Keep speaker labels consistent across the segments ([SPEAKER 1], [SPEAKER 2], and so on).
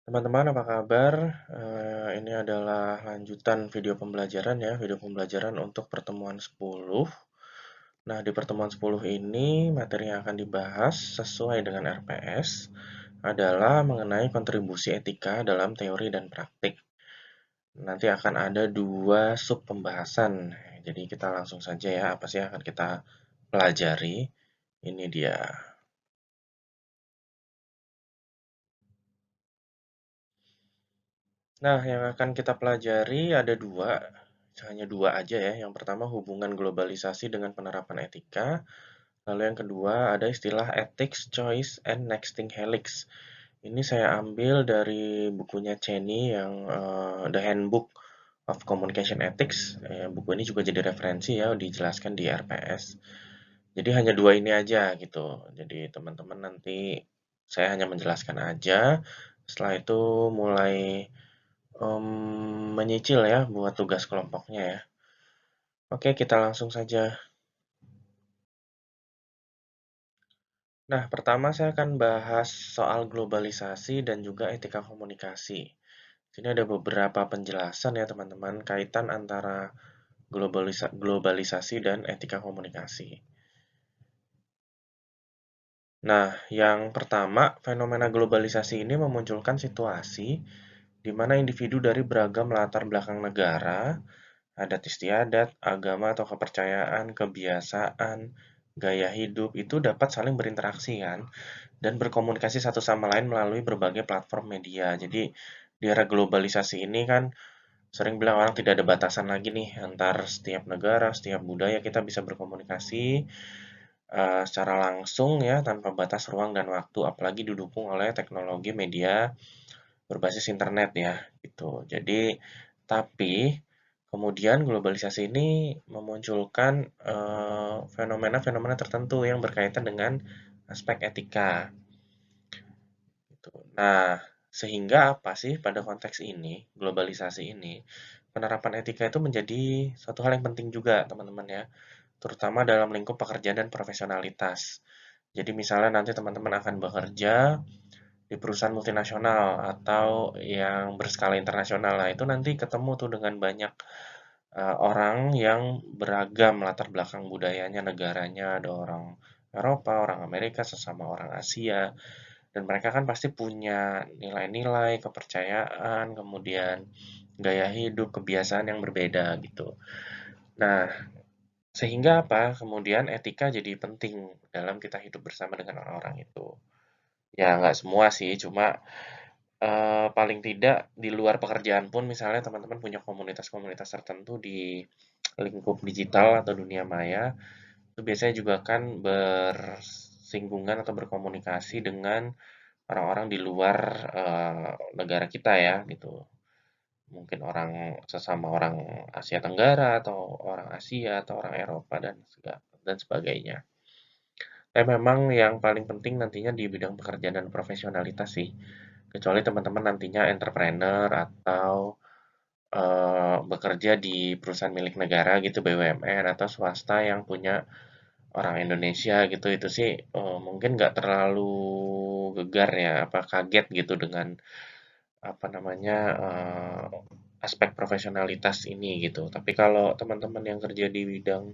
[SPEAKER 1] Teman-teman, apa kabar? Ini adalah lanjutan video pembelajaran ya, video pembelajaran untuk pertemuan 10. Nah, di pertemuan 10 ini, materi yang akan dibahas sesuai dengan RPS adalah mengenai kontribusi etika dalam teori dan praktik. Nanti akan ada dua sub pembahasan. Jadi kita langsung saja ya, apa sih yang akan kita pelajari? Ini dia. Nah, yang akan kita pelajari ada dua, hanya dua aja ya. Yang pertama hubungan globalisasi dengan penerapan etika. Lalu yang kedua ada istilah ethics, choice, and nexting helix. Ini saya ambil dari bukunya Cheney yang The Handbook of Communication Ethics. Buku ini juga jadi referensi ya, dijelaskan di RPS. Jadi hanya dua ini aja gitu. Jadi teman-teman nanti saya hanya menjelaskan aja. Setelah itu mulai menyicil ya buat tugas kelompoknya ya. Oke, kita langsung saja. Nah, pertama saya akan bahas soal globalisasi dan juga etika komunikasi. Sini ada beberapa penjelasan ya teman-teman, kaitan antara globalisasi dan etika komunikasi. Nah, yang pertama, fenomena globalisasi ini memunculkan situasi di mana individu dari beragam latar belakang negara, adat istiadat, agama atau kepercayaan, kebiasaan, gaya hidup itu dapat saling berinteraksi kan dan berkomunikasi satu sama lain melalui berbagai platform media. Jadi di era globalisasi ini kan sering bilang orang tidak ada batasan lagi nih antar setiap negara, setiap budaya kita bisa berkomunikasi secara langsung ya tanpa batas ruang dan waktu apalagi didukung oleh teknologi media berbasis internet ya gitu. Jadi tapi kemudian globalisasi ini memunculkan fenomena-fenomena tertentu yang berkaitan dengan aspek etika gitu. Nah, sehingga apa sih pada konteks ini, globalisasi ini, penerapan etika itu menjadi suatu hal yang penting juga, teman-teman ya, terutama dalam lingkup pekerjaan dan profesionalitas. Jadi misalnya nanti teman-teman akan bekerja di perusahaan multinasional atau yang berskala internasional. Nah, itu nanti ketemu tuh dengan banyak orang yang beragam latar belakang budayanya, negaranya, ada orang Eropa, orang Amerika, sesama orang Asia, dan mereka kan pasti punya nilai-nilai, kepercayaan, kemudian gaya hidup, kebiasaan yang berbeda gitu. Nah, sehingga apa? Kemudian etika jadi penting dalam kita hidup bersama dengan orang-orang itu. Ya, nggak semua sih, cuma paling tidak di luar pekerjaan pun misalnya teman-teman punya komunitas-komunitas tertentu di lingkup digital atau dunia maya, itu biasanya juga kan bersinggungan atau berkomunikasi dengan orang-orang di luar negara kita ya gitu. Mungkin sesama orang Asia Tenggara atau orang Asia atau orang Eropa dan sebagainya. Tapi memang yang paling penting nantinya di bidang pekerjaan dan profesionalitas sih. Kecuali teman-teman nantinya entrepreneur atau bekerja di perusahaan milik negara gitu, BUMN atau swasta yang punya orang Indonesia gitu, itu sih mungkin nggak terlalu gegar ya, apa kaget gitu dengan apa namanya aspek profesionalitas ini gitu. Tapi kalau teman-teman yang kerja di bidang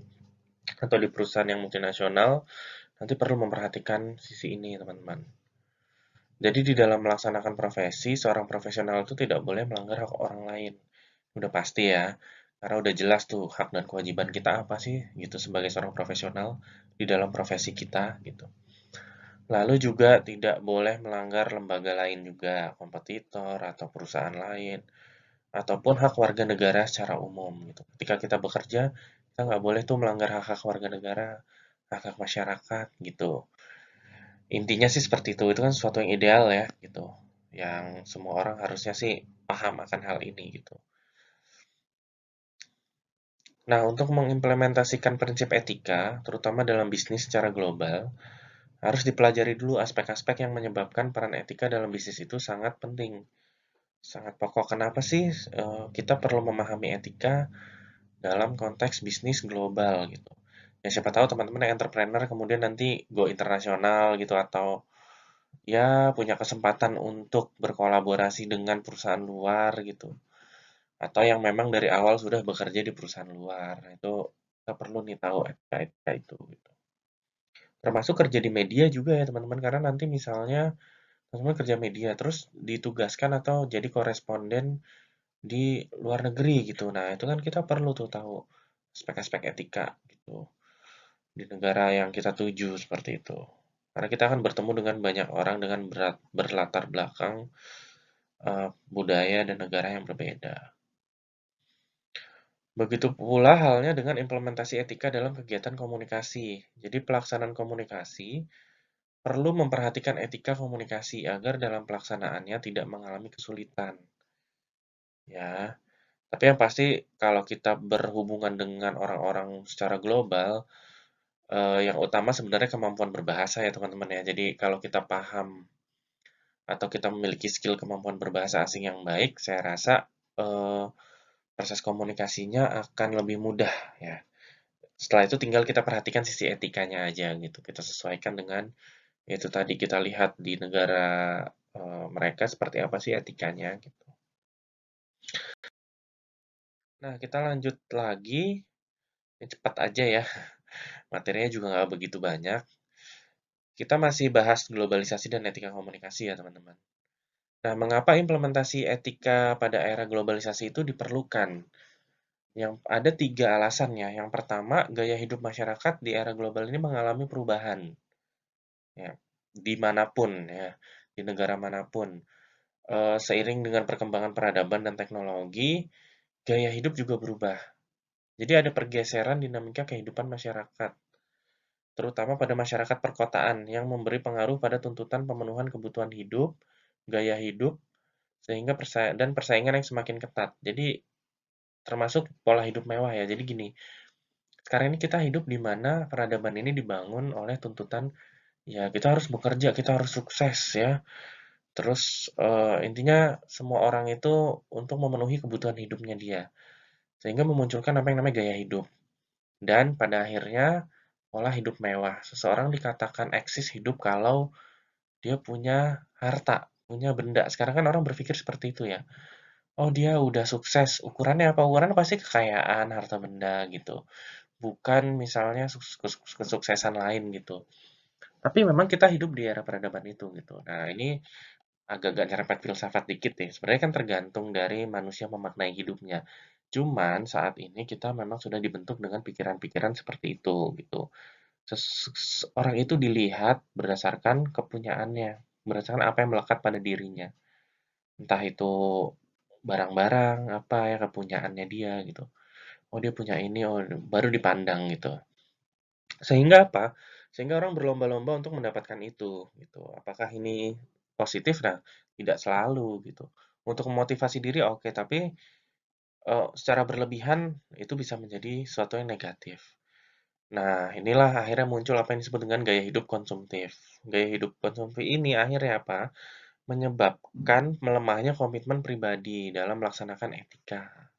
[SPEAKER 1] atau di perusahaan yang multinasional, nanti perlu memperhatikan sisi ini teman-teman. Jadi di dalam melaksanakan profesi, seorang profesional itu tidak boleh melanggar hak orang lain. Udah pasti ya, karena udah jelas tuh hak dan kewajiban kita apa sih gitu sebagai seorang profesional di dalam profesi kita gitu. Lalu juga tidak boleh melanggar lembaga lain juga, kompetitor atau perusahaan lain, ataupun hak warga negara secara umum gitu. Ketika kita bekerja, kita nggak boleh tuh melanggar hak-hak warga negara, hak-hak masyarakat gitu. Intinya sih seperti itu kan sesuatu yang ideal ya gitu, yang semua orang harusnya sih paham akan hal ini gitu. Nah, untuk mengimplementasikan prinsip etika, terutama dalam bisnis secara global, harus dipelajari dulu aspek-aspek yang menyebabkan peran etika dalam bisnis itu sangat penting, sangat pokok. Kenapa sih kita perlu memahami etika dalam konteks bisnis global gitu? Ya siapa tahu teman-teman yang entrepreneur kemudian nanti go internasional gitu atau ya punya kesempatan untuk berkolaborasi dengan perusahaan luar gitu. Atau yang memang dari awal sudah bekerja di perusahaan luar. Nah, itu kita perlu nih tahu etika-etika itu gitu. Termasuk kerja di media juga ya teman-teman, karena nanti misalnya teman-teman kerja media terus ditugaskan atau jadi koresponden di luar negeri gitu. Nah, itu kan kita perlu tuh tahu aspek-aspek etika gitu di negara yang kita tuju seperti itu. Karena kita akan bertemu dengan banyak orang dengan berlatar belakang budaya dan negara yang berbeda. Begitu pula halnya dengan implementasi etika dalam kegiatan komunikasi. Jadi pelaksanaan komunikasi perlu memperhatikan etika komunikasi agar dalam pelaksanaannya tidak mengalami kesulitan. Ya, tapi yang pasti kalau kita berhubungan dengan orang-orang secara global, yang utama sebenarnya kemampuan berbahasa ya teman-teman ya. Jadi kalau kita paham atau kita memiliki skill kemampuan berbahasa asing yang baik, saya rasa eh, proses komunikasinya akan lebih mudah ya. Setelah itu tinggal kita perhatikan sisi etikanya aja gitu. Kita sesuaikan dengan itu tadi kita lihat di negara mereka seperti apa sih etikanya gitu. Nah, kita lanjut lagi. Ini cepat aja ya. Materinya juga nggak begitu banyak. Kita masih bahas globalisasi dan etika komunikasi ya, teman-teman. Nah, mengapa implementasi etika pada era globalisasi itu diperlukan? Yang ada tiga alasannya. Yang pertama, gaya hidup masyarakat di era global ini mengalami perubahan. Ya, dimanapun ya, di negara manapun. Seiring dengan perkembangan peradaban dan teknologi, gaya hidup juga berubah. Jadi ada pergeseran dinamika kehidupan masyarakat, terutama pada masyarakat perkotaan yang memberi pengaruh pada tuntutan pemenuhan kebutuhan hidup, gaya hidup, sehingga persaingan yang semakin ketat. Jadi termasuk pola hidup mewah ya. Jadi gini, sekarang ini kita hidup di mana peradaban ini dibangun oleh tuntutan ya kita harus bekerja, kita harus sukses ya. Terus intinya semua orang itu untuk memenuhi kebutuhan hidupnya dia. Sehingga memunculkan apa yang namanya gaya hidup. Dan pada akhirnya pola hidup mewah. Seseorang dikatakan eksis hidup kalau dia punya harta, punya benda. Sekarang kan orang berpikir seperti itu ya. Oh dia udah sukses. Ukurannya apa? Ukurannya pasti kekayaan, harta benda gitu. Bukan misalnya kesuksesan lain gitu. Tapi memang kita hidup di era peradaban itu gitu. Nah ini agak-agak nyerempet filsafat dikit nih. Sebenarnya kan tergantung dari manusia memaknai hidupnya. Cuman saat ini kita memang sudah dibentuk dengan pikiran-pikiran seperti itu gitu. Orang itu dilihat berdasarkan kepunyaannya, berdasarkan apa yang melekat pada dirinya. Entah itu barang-barang, apa ya kepunyaannya dia gitu. Oh dia punya ini, oh baru dipandang gitu. Sehingga apa? Sehingga orang berlomba-lomba untuk mendapatkan itu gitu. Apakah ini positif? Nah, tidak selalu gitu. Untuk memotivasi diri oke, tapi secara berlebihan itu bisa menjadi sesuatu yang negatif. Nah, inilah akhirnya muncul apa yang disebut dengan gaya hidup konsumtif. Gaya hidup konsumtif ini akhirnya apa? Menyebabkan melemahnya komitmen pribadi dalam melaksanakan etika.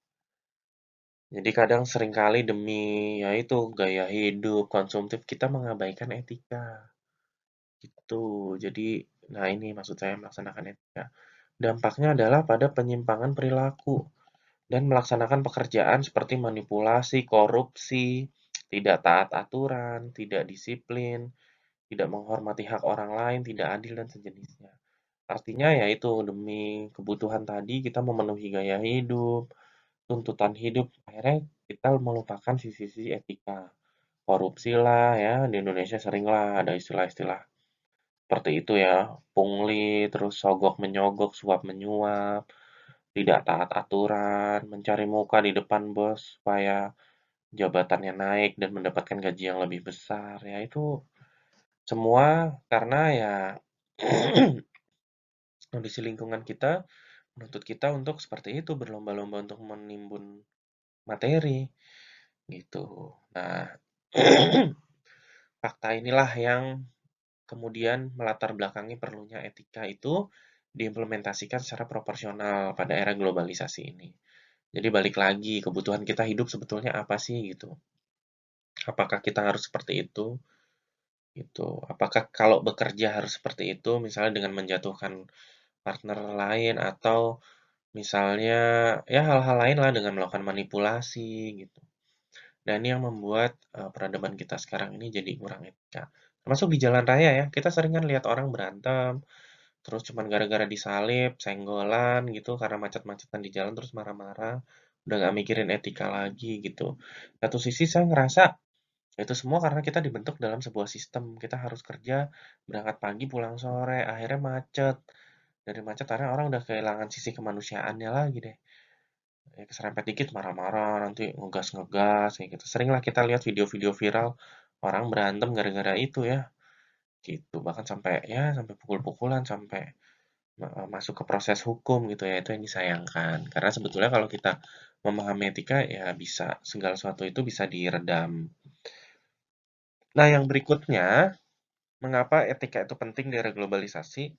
[SPEAKER 1] Jadi kadang seringkali demi ya itu gaya hidup konsumtif kita mengabaikan etika. Gitu. Jadi, nah ini maksud saya melaksanakan etika. Dampaknya adalah pada penyimpangan perilaku dan melaksanakan pekerjaan seperti manipulasi, korupsi, tidak taat aturan, tidak disiplin, tidak menghormati hak orang lain, tidak adil dan sejenisnya. Artinya ya itu demi kebutuhan tadi kita memenuhi gaya hidup, tuntutan hidup, akhirnya kita melupakan sisi-sisi etika. Korupsi lah ya, di Indonesia sering lah ada istilah-istilah seperti itu ya, pungli, terus sogok menyogok, suap menyuap, tidak taat aturan, mencari muka di depan bos supaya jabatannya naik dan mendapatkan gaji yang lebih besar. Ya itu semua karena ya kondisi lingkungan kita menuntut kita untuk seperti itu, berlomba-lomba untuk menimbun materi gitu. Nah, fakta inilah yang kemudian melatar belakangi perlunya etika itu diimplementasikan secara proporsional pada era globalisasi ini. Jadi balik lagi, kebutuhan kita hidup sebetulnya apa sih gitu? Apakah kita harus seperti itu? gitu. Apakah kalau bekerja harus seperti itu, misalnya dengan menjatuhkan partner lain atau misalnya ya hal-hal lain lah dengan melakukan manipulasi gitu. Dan ini yang membuat peradaban kita sekarang ini jadi kurang etika. Termasuk di jalan raya ya, kita sering kan lihat orang berantem, terus cuman gara-gara disalip, senggolan gitu, karena macet-macetan di jalan terus marah-marah, udah nggak mikirin etika lagi gitu. Satu sisi saya ngerasa itu semua karena kita dibentuk dalam sebuah sistem, kita harus kerja, berangkat pagi, pulang sore, akhirnya macet. Dari macet akhirnya orang udah kehilangan sisi kemanusiaannya lagi deh. Ya, keserempet dikit marah-marah, nanti ngegas-ngegas, kayak gitu. Sering lah kita lihat video-video viral, orang berantem gara-gara itu ya, gitu. Bahkan sampai ya sampai pukul-pukulan, sampai masuk ke proses hukum gitu ya, itu yang disayangkan. Karena sebetulnya kalau kita memahami etika ya bisa segala sesuatu itu bisa diredam. Nah, yang berikutnya, mengapa etika itu penting di era globalisasi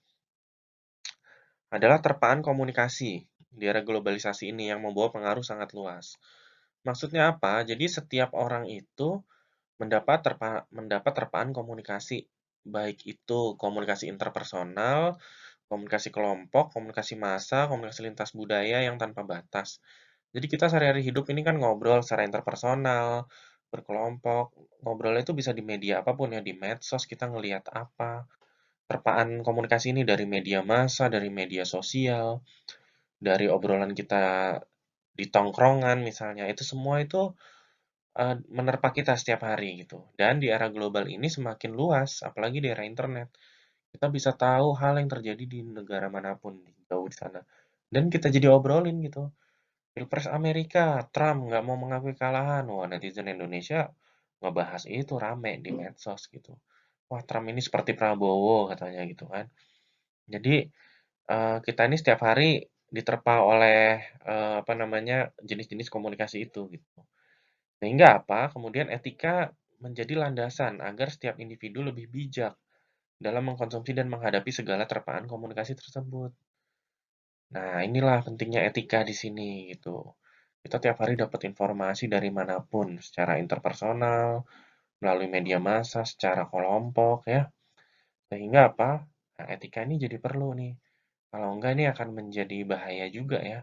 [SPEAKER 1] adalah terpaan komunikasi di era globalisasi ini yang membawa pengaruh sangat luas. Maksudnya apa? Jadi setiap orang itu mendapat terpaan komunikasi, baik itu komunikasi interpersonal, komunikasi kelompok, komunikasi massa, komunikasi lintas budaya yang tanpa batas. Jadi kita sehari-hari hidup ini kan ngobrol secara interpersonal, berkelompok, ngobrolnya itu bisa di media apapun ya, di medsos kita ngelihat apa, terpaan komunikasi ini dari media massa, dari media sosial, dari obrolan kita di tongkrongan misalnya, itu semua itu menerpa kita setiap hari gitu. Dan di era global ini semakin luas, apalagi di era internet. Kita bisa tahu hal yang terjadi di negara manapun, jauh di sana. Dan kita jadi obrolin gitu. Pilpres Amerika, Trump nggak mau mengakui kekalahan. Wah, netizen Indonesia ngebahas itu rame di medsos gitu. Wah, Trump ini seperti Prabowo katanya gitu kan. Jadi kita ini setiap hari diterpa oleh apa namanya jenis-jenis komunikasi itu gitu. Sehingga apa? Kemudian etika menjadi landasan agar setiap individu lebih bijak dalam mengkonsumsi dan menghadapi segala terpaan komunikasi tersebut. Nah, inilah pentingnya etika di sini gitu. Kita tiap hari dapat informasi dari manapun, secara interpersonal, melalui media massa, secara kelompok ya. Sehingga apa? Nah, etika ini jadi perlu nih. Kalau enggak ini akan menjadi bahaya juga ya.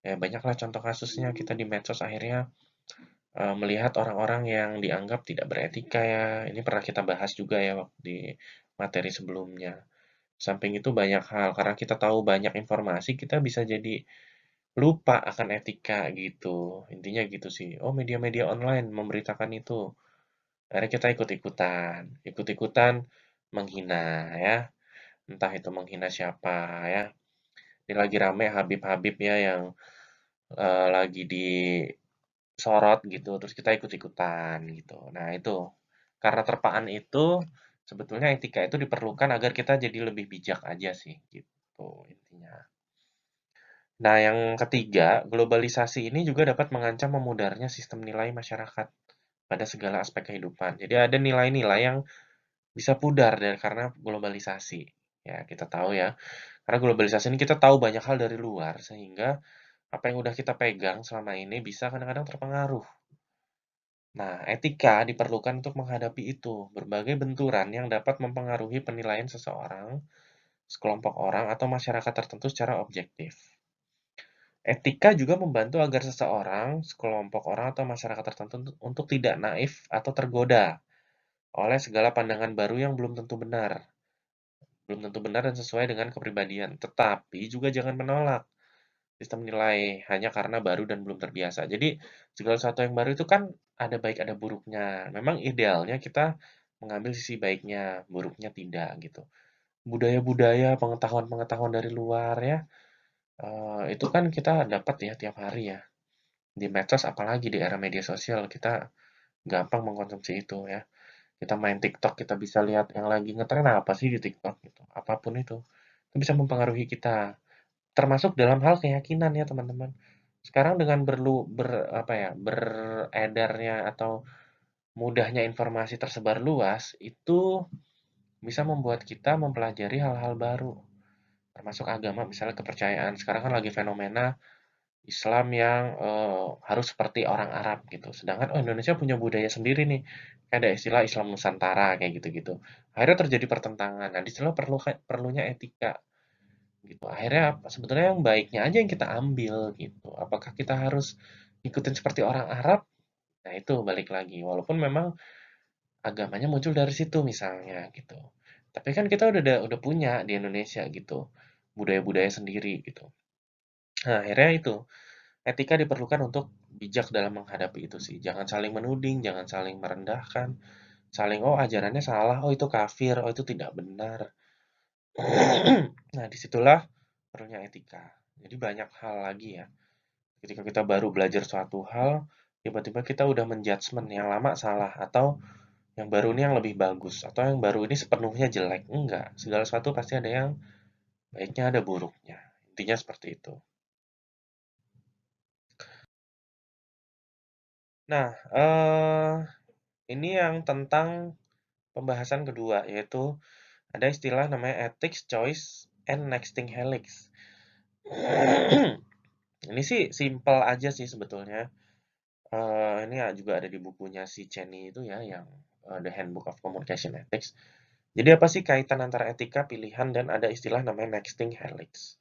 [SPEAKER 1] Ya banyaklah contoh kasusnya kita di medsos akhirnya melihat orang-orang yang dianggap tidak beretika ya. Ini pernah kita bahas juga ya waktu di materi sebelumnya. Samping itu banyak hal, karena kita tahu banyak informasi, kita bisa jadi lupa akan etika gitu. Intinya gitu sih. Oh, media-media online memberitakan itu. Akhirnya kita ikut-ikutan. Ikut-ikutan menghina ya. Entah itu menghina siapa ya. Ini lagi rame Habib-Habib ya yang lagi disorot gitu, terus kita ikut-ikutan gitu. Nah, itu. Karena terpaan itu, sebetulnya etika itu diperlukan agar kita jadi lebih bijak aja sih, gitu intinya. Nah, yang ketiga, globalisasi ini juga dapat mengancam memudarnya sistem nilai masyarakat pada segala aspek kehidupan. Jadi ada nilai-nilai yang bisa pudar karena globalisasi. Ya, kita tahu ya. Karena globalisasi ini kita tahu banyak hal dari luar, sehingga apa yang udah kita pegang selama ini bisa kadang-kadang terpengaruh. Nah, etika diperlukan untuk menghadapi itu, berbagai benturan yang dapat mempengaruhi penilaian seseorang, sekelompok orang, atau masyarakat tertentu secara objektif. Etika juga membantu agar seseorang, sekelompok orang, atau masyarakat tertentu untuk tidak naif atau tergoda oleh segala pandangan baru yang belum tentu benar. Belum tentu benar dan sesuai dengan kepribadian. Tetapi juga jangan menolak sistem nilai hanya karena baru dan belum terbiasa. Jadi, segala sesuatu yang baru itu kan ada baik ada buruknya. Memang idealnya kita mengambil sisi baiknya, buruknya tidak gitu. Budaya-budaya, pengetahuan-pengetahuan dari luar ya, itu kan kita dapat ya tiap hari ya. Di medsos apalagi di era media sosial kita gampang mengkonsumsi itu ya. Kita main TikTok, kita bisa lihat yang lagi ngetren apa sih di TikTok gitu. Apapun itu. Itu bisa mempengaruhi kita. Termasuk dalam hal keyakinan ya teman-teman. Sekarang dengan apa ya, beredarnya atau mudahnya informasi tersebar luas, itu bisa membuat kita mempelajari hal-hal baru. Termasuk agama, misalnya kepercayaan. Sekarang kan lagi fenomena Islam yang harus seperti orang Arab gitu. Sedangkan oh Indonesia punya budaya sendiri nih. Kayak ada istilah Islam Nusantara kayak gitu-gitu. Akhirnya terjadi pertentangan. Nah, di situ perlunya etika gitu. Akhirnya sebetulnya yang baiknya aja yang kita ambil gitu. Apakah kita harus ikutin seperti orang Arab? Nah, itu balik lagi. Walaupun memang agamanya muncul dari situ misalnya gitu. Tapi kan kita udah punya di Indonesia gitu. Budaya-budaya sendiri gitu. Nah, akhirnya itu etika diperlukan untuk bijak dalam menghadapi itu sih. Jangan saling menuding, jangan saling merendahkan, saling oh ajarannya salah, oh itu kafir, oh itu tidak benar. Nah, disitulah perlunya etika. Jadi banyak hal lagi ya. Ketika kita baru belajar suatu hal, tiba-tiba kita udah menjudgment yang lama salah atau yang baru ini yang lebih bagus atau yang baru ini sepenuhnya jelek. Enggak, segala sesuatu pasti ada yang baiknya ada buruknya. Intinya seperti itu. Nah, ini yang tentang pembahasan kedua, yaitu ada istilah namanya ethics, choice, and nexting helix. Ini sih simple aja sih sebetulnya. Ini ya juga ada di bukunya si Cheney itu ya, yang The Handbook of Communication Ethics. Jadi apa sih kaitan antara etika, pilihan, dan ada istilah namanya nexting helix.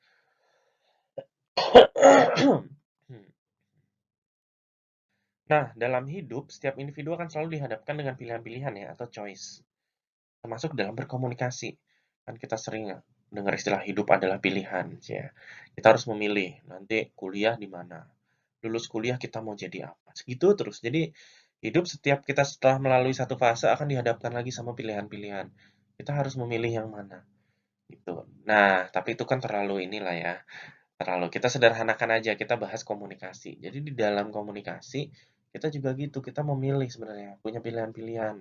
[SPEAKER 1] Nah, dalam hidup, setiap individu akan selalu dihadapkan dengan pilihan-pilihan ya, atau choice. Termasuk dalam berkomunikasi. Kan kita sering ya dengar istilah hidup adalah pilihan, ya. Kita harus memilih nanti kuliah di mana. Lulus kuliah kita mau jadi apa. Segitu terus. Jadi hidup setiap kita setelah melalui satu fase akan dihadapkan lagi sama pilihan-pilihan. Kita harus memilih yang mana. Gitu. Nah, tapi itu kan terlalu inilah ya. Terlalu kita sederhanakan aja, kita bahas komunikasi. Jadi di dalam komunikasi kita juga gitu, kita memilih sebenarnya, punya pilihan-pilihan.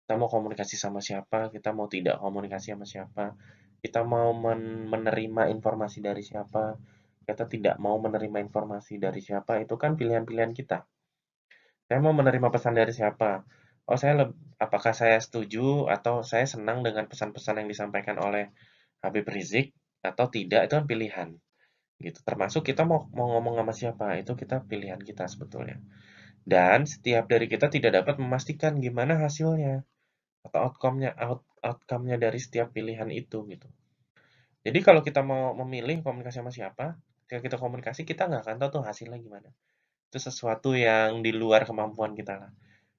[SPEAKER 1] Kita mau komunikasi sama siapa, kita mau tidak komunikasi sama siapa, kita mau menerima informasi dari siapa, kita tidak mau menerima informasi dari siapa, itu kan pilihan-pilihan kita. Saya mau menerima pesan dari siapa? Oh, apakah saya setuju atau saya senang dengan pesan-pesan yang disampaikan oleh Habib Rizik atau tidak, itu kan pilihan. Gitu. Termasuk kita mau ngomong sama siapa, itu kita pilihan kita sebetulnya. Dan setiap dari kita tidak dapat memastikan gimana hasilnya atau outcome-nya dari setiap pilihan itu gitu. Jadi kalau kita mau memilih komunikasi sama siapa, ketika kita komunikasi kita nggak akan tahu tuh hasilnya gimana. Itu sesuatu yang di luar kemampuan kita lah.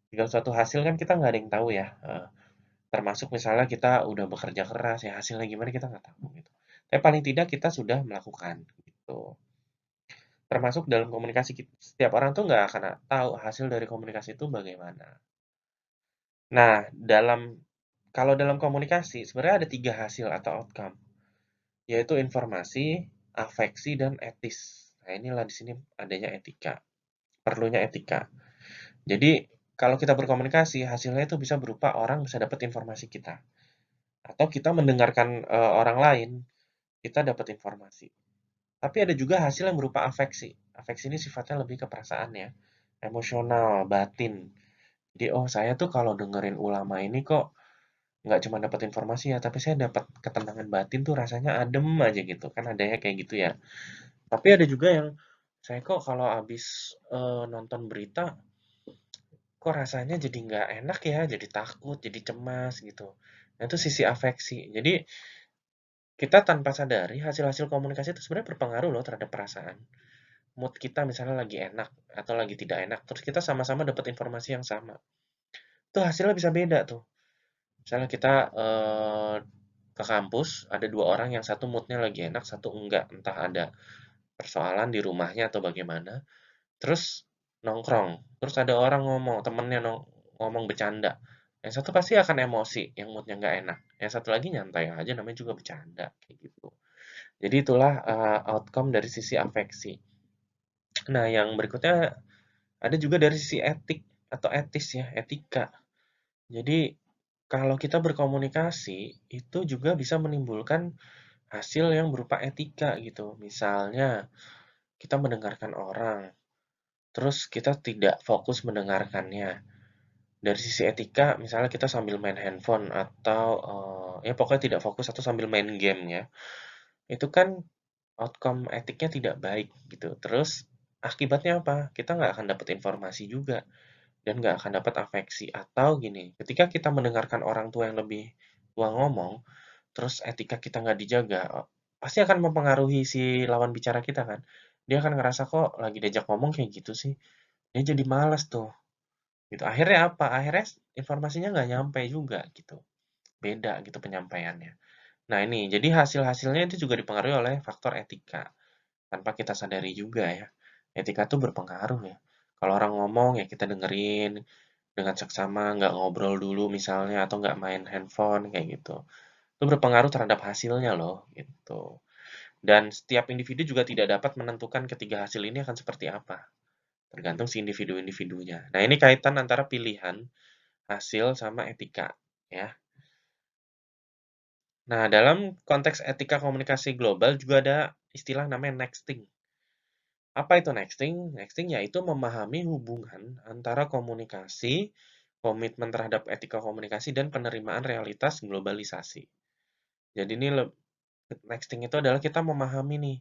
[SPEAKER 1] Jika suatu hasil kan kita nggak ada yang tahu ya. Termasuk misalnya kita udah bekerja keras ya hasilnya gimana kita nggak tahu gitu. Tapi paling tidak kita sudah melakukan gitu. Termasuk dalam komunikasi setiap orang tuh nggak akan tahu hasil dari komunikasi itu bagaimana. Nah, kalau dalam komunikasi sebenarnya ada 3 hasil atau outcome, yaitu informasi, afeksi, dan etis. Nah, inilah di sini adanya etika, perlunya etika. Jadi, kalau kita berkomunikasi, hasilnya itu bisa berupa orang bisa dapat informasi kita, atau kita mendengarkan orang lain, kita dapat informasi. Tapi ada juga hasil yang berupa afeksi. Afeksi ini sifatnya lebih ke perasaan ya, emosional, batin. Jadi, oh saya tuh kalau dengerin ulama ini kok nggak cuma dapat informasi ya, tapi saya dapat ketenangan batin tuh rasanya adem aja gitu. Kan ada ya kayak gitu ya. Tapi ada juga yang saya kok kalau habis nonton berita kok rasanya jadi nggak enak ya, jadi takut, jadi cemas gitu. Nah, itu sisi afeksi. Jadi kita tanpa sadari hasil-hasil komunikasi itu sebenarnya berpengaruh loh terhadap perasaan. Mood kita misalnya lagi enak atau lagi tidak enak, terus kita sama-sama dapat informasi yang sama. Itu hasilnya bisa beda tuh. Misalnya kita ke kampus, ada dua orang yang satu moodnya lagi enak, satu enggak. Entah ada persoalan di rumahnya atau bagaimana. Terus nongkrong. Terus ada orang ngomong, temennya ngomong bercanda. Yang satu pasti akan emosi, yang moodnya nggak enak. Yang satu lagi nyantai aja, namanya juga bercanda. Kayak gitu. Jadi itulah outcome dari sisi afeksi. Nah, yang berikutnya ada juga dari sisi etik atau etis ya, etika. Jadi kalau kita berkomunikasi itu juga bisa menimbulkan hasil yang berupa etika gitu. Misalnya kita mendengarkan orang, terus kita tidak fokus mendengarkannya. Dari sisi etika, misalnya kita sambil main handphone atau ya pokoknya tidak fokus atau sambil main game ya. Itu kan outcome etiknya tidak baik gitu. Terus akibatnya apa? Kita nggak akan dapat informasi juga dan nggak akan dapat afeksi. Atau gini, ketika kita mendengarkan orang tua yang lebih tua ngomong, terus etika kita nggak dijaga, pasti akan mempengaruhi si lawan bicara kita kan. Dia akan ngerasa kok lagi diajak ngomong kayak gitu sih. Dia jadi malas tuh. Gitu. Akhirnya apa? Akhirnya informasinya nggak nyampe juga gitu. Beda gitu penyampaiannya. Nah ini, jadi hasil-hasilnya itu juga dipengaruhi oleh faktor etika. Tanpa kita sadari juga ya. Etika tuh berpengaruh ya. Kalau orang ngomong ya kita dengerin dengan seksama, nggak ngobrol dulu misalnya, atau nggak main handphone kayak gitu. Itu berpengaruh terhadap hasilnya loh, gitu. Dan setiap individu juga tidak dapat menentukan ketiga hasil ini akan seperti apa. Tergantung si individu-individunya. Nah ini kaitan antara pilihan, hasil, sama etika. Ya. Nah, dalam konteks etika komunikasi global juga ada istilah namanya nexting. Apa itu nexting? Nexting yaitu memahami hubungan antara komunikasi, komitmen terhadap etika komunikasi, dan penerimaan realitas globalisasi. Jadi ini nexting itu adalah kita memahami nih,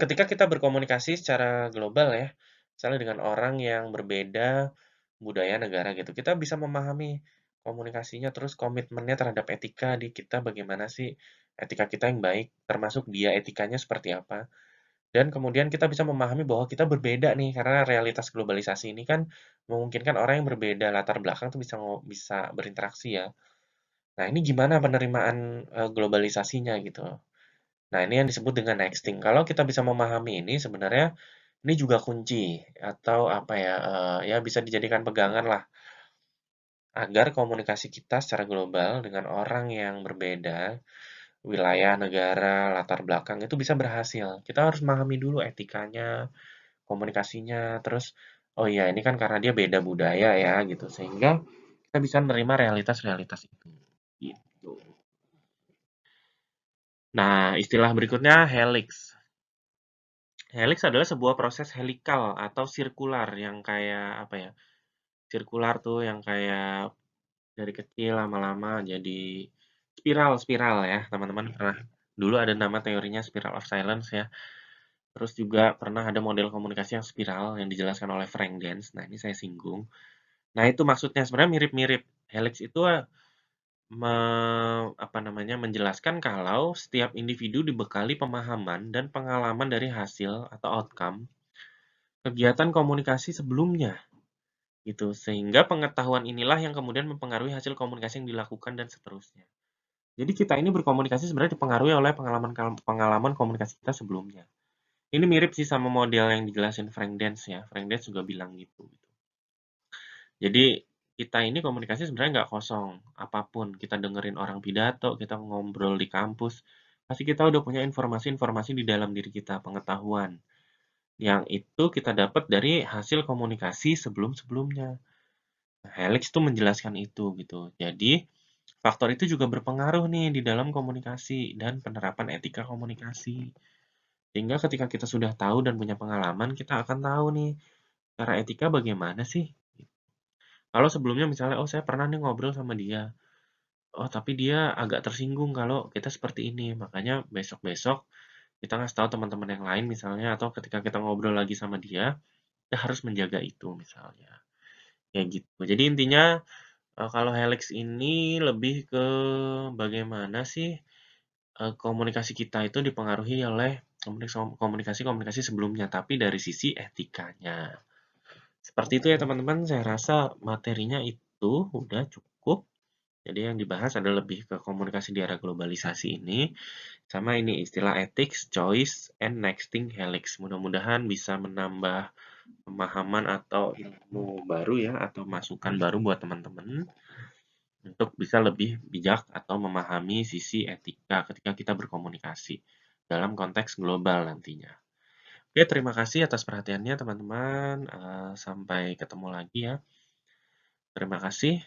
[SPEAKER 1] ketika kita berkomunikasi secara global ya, misalnya dengan orang yang berbeda budaya negara gitu, kita bisa memahami komunikasinya, terus komitmennya terhadap etika di kita bagaimana sih, etika kita yang baik, termasuk dia etikanya seperti apa. Dan kemudian kita bisa memahami bahwa kita berbeda nih, karena realitas globalisasi ini kan memungkinkan orang yang berbeda latar belakang tuh bisa berinteraksi ya. Nah, ini gimana penerimaan globalisasinya gitu. Nah, ini yang disebut dengan nexting. Kalau kita bisa memahami ini sebenarnya ini juga kunci atau apa ya, ya bisa dijadikan pegangan lah agar komunikasi kita secara global dengan orang yang berbeda, wilayah, negara, latar belakang itu bisa berhasil. Kita harus memahami dulu etikanya, komunikasinya, terus oh iya ini kan karena dia beda budaya ya gitu, sehingga kita bisa menerima realitas-realitas itu. Gitu. Nah, istilah berikutnya helix. Helix adalah sebuah proses helikal atau sirkular yang kayak apa ya? Sirkular tuh yang kayak dari kecil lama-lama jadi spiral-spiral ya, teman-teman pernah dulu ada nama teorinya spiral of silence ya. Terus juga pernah ada model komunikasi yang spiral yang dijelaskan oleh Frank Dance. Nah, ini saya singgung. Nah, itu maksudnya sebenarnya mirip-mirip. Helix itu apa namanya, menjelaskan kalau setiap individu dibekali pemahaman dan pengalaman dari hasil atau outcome kegiatan komunikasi sebelumnya gitu. Sehingga pengetahuan inilah yang kemudian mempengaruhi hasil komunikasi yang dilakukan dan seterusnya. Jadi kita ini berkomunikasi sebenarnya dipengaruhi oleh pengalaman komunikasi kita sebelumnya. Ini mirip sih sama model yang dijelasin Frank Dance ya. Frank Dance juga bilang gitu. Jadi kita ini komunikasi sebenarnya nggak kosong. Apapun, kita dengerin orang pidato, kita ngobrol di kampus, pasti kita udah punya informasi-informasi di dalam diri kita, pengetahuan. Yang itu kita dapat dari hasil komunikasi sebelum-sebelumnya. Nah, Helix tuh menjelaskan itu gitu. Jadi, faktor itu juga berpengaruh nih di dalam komunikasi dan penerapan etika komunikasi. Sehingga ketika kita sudah tahu dan punya pengalaman, kita akan tahu nih, cara etika bagaimana sih? Kalau sebelumnya misalnya, oh saya pernah nih ngobrol sama dia, oh tapi dia agak tersinggung kalau kita seperti ini, makanya besok-besok kita ngasih tahu teman-teman yang lain misalnya, atau ketika kita ngobrol lagi sama dia, kita harus menjaga itu misalnya. Kayak gitu. Jadi intinya kalau Helix ini lebih ke bagaimana sih komunikasi kita itu dipengaruhi oleh komunikasi-komunikasi sebelumnya, tapi dari sisi etikanya. Seperti itu ya teman-teman, saya rasa materinya itu udah cukup. Jadi yang dibahas adalah lebih ke komunikasi di era globalisasi ini, sama ini istilah ethics, choice, and nexting helix. Mudah-mudahan bisa menambah pemahaman atau ilmu baru ya, atau masukan baru buat teman-teman untuk bisa lebih bijak atau memahami sisi etika ketika kita berkomunikasi dalam konteks global nantinya. Oke, terima kasih atas perhatiannya teman-teman. Sampai ketemu lagi ya. Terima kasih.